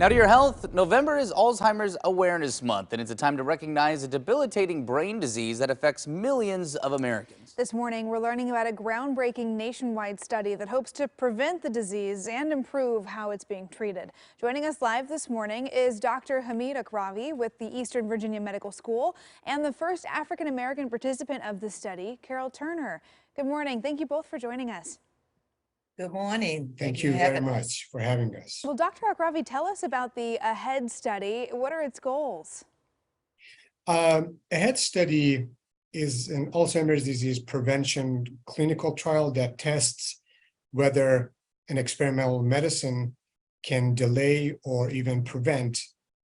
Now to your health. November is Alzheimer's Awareness Month, and it's a time to recognize a debilitating brain disease that affects millions of Americans. This morning, we're learning about a groundbreaking nationwide study that hopes to prevent the disease and improve how it's being treated. Joining us live this morning is Dr. Hamid Akravi with the Eastern Virginia Medical School and the first African-American participant of the study, Carol Turner. Good morning. Thank you both for joining us. Good morning. Thank you very much for having us. Well, Dr. Akravi, tell us about the AHEAD study. What are its goals? AHEAD study is an Alzheimer's disease prevention clinical trial that tests whether an experimental medicine can delay or even prevent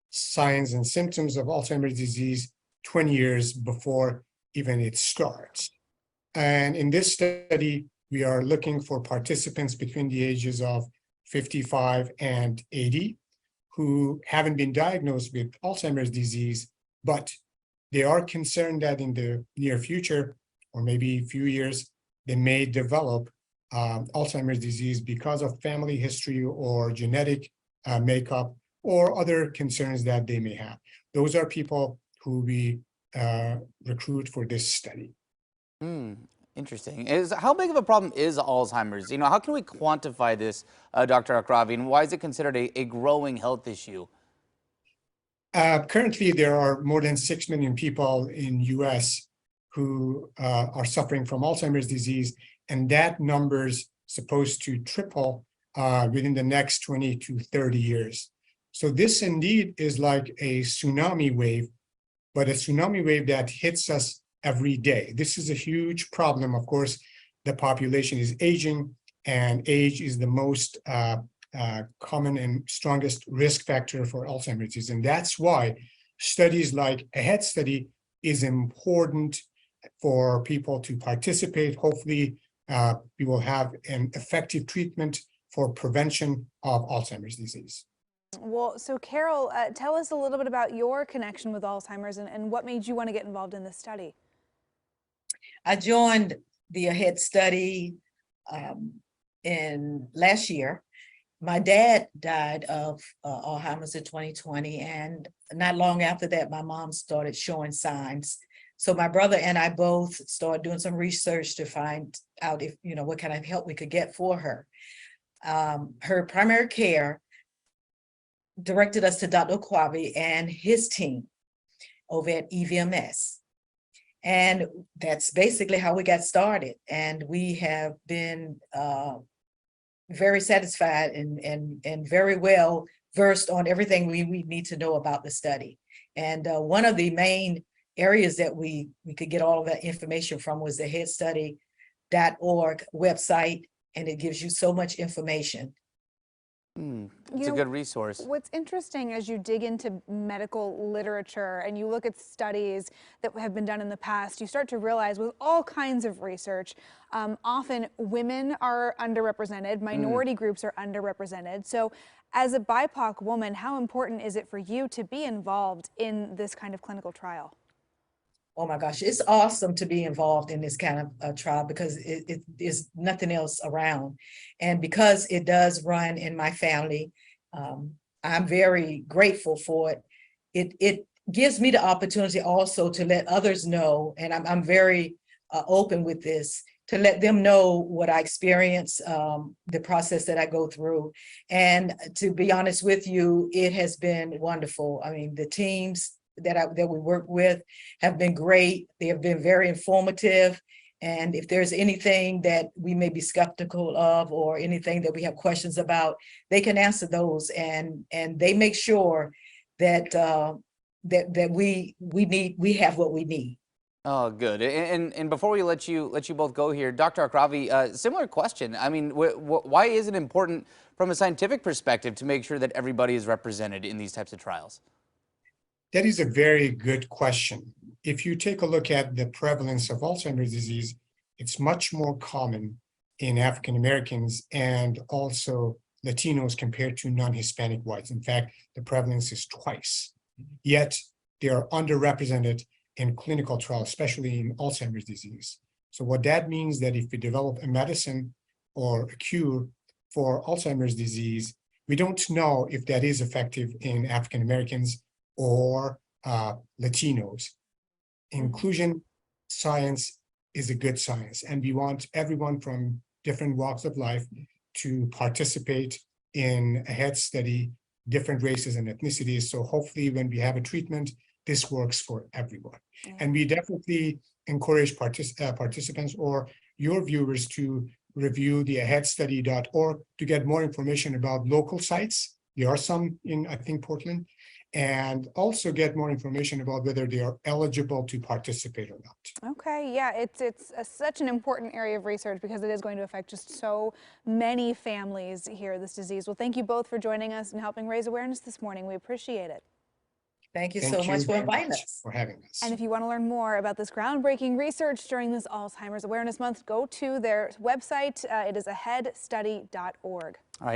signs and symptoms of Alzheimer's disease 20 years before even it starts. And in this study, we are looking for participants between the ages of 55 and 80 who haven't been diagnosed with Alzheimer's disease, but they are concerned that in the near future, or maybe a few years, they may develop Alzheimer's disease because of family history or genetic makeup or other concerns that they may have. Those are people who we recruit for this study. Interesting. How big of a problem is Alzheimer's? How can we quantify this, Dr. Akravi, and why is it considered a growing health issue? Currently, there are more than 6 million people in US who are suffering from Alzheimer's disease, and that number's supposed to triple within the next 20 to 30 years. So this indeed is like a tsunami wave, but a tsunami wave that hits us every day. This is a huge problem. Of course, the population is aging, and age is the most common and strongest risk factor for Alzheimer's disease. And that's why studies like AHEAD study is important for people to participate. Hopefully, we will have an effective treatment for prevention of Alzheimer's disease. Well, so Carol, tell us a little bit about your connection with Alzheimer's and what made you want to get involved in this study. I joined the AHEAD study in last year. My dad died of Alzheimer's in 2020, and not long after that, my mom started showing signs. So my brother and I both started doing some research to find out if, what kind of help we could get for her. Her primary care directed us to Dr. Akravi and his team over at EVMS. And that's basically how we got started. And we have been very satisfied and very well versed on everything we need to know about the study. And one of the main areas that we could get all of that information from was the headstudy.org website, and it gives you so much information. It's a good resource. What's interesting as you dig into medical literature and you look at studies that have been done in the past, you start to realize with all kinds of research, often women are underrepresented, minority groups are underrepresented. So as a BIPOC woman, how important is it for you to be involved in this kind of clinical trial? Oh my gosh, it's awesome to be involved in this kind of trial because it is nothing else around. And because it does run in my family, I'm very grateful for it. It gives me the opportunity also to let others know, and I'm very open with this, to let them know what I experience, the process that I go through. And to be honest with you, it has been wonderful. I mean, the teams that we work with have been great. They have been very informative. And if there's anything that we may be skeptical of or anything that we have questions about, they can answer those. And they make sure that that we have what we need. Oh, good. And before we let you both go here, Dr. Akravi, similar question. I mean, why is it important from a scientific perspective to make sure that everybody is represented in these types of trials? That is a very good question. If you take a look at the prevalence of Alzheimer's disease, it's much more common in African Americans and also Latinos compared to non-Hispanic whites. In fact, the prevalence is twice. Yet they are underrepresented in clinical trials, especially in Alzheimer's disease. So what that means that if we develop a medicine or a cure for Alzheimer's disease, We don't know if that is effective in African Americans or Latinos. Inclusion science is a good science, and we want everyone from different walks of life to participate in a head study, different races and ethnicities. So hopefully when we have a treatment, this works for everyone. And we definitely encourage participants or your viewers to review the aheadstudy.org to get more information about local sites. There are some in, I think, Portland, and also get more information about whether they are eligible to participate or not. Okay, yeah, it's such an important area of research because it is going to affect just so many families here, this disease. Well, thank you both for joining us and helping raise awareness this morning. We appreciate it. Thank you so much for inviting us. For having us. And if you want to learn more about this groundbreaking research during this Alzheimer's Awareness Month, go to their website. It is aheadstudy.org.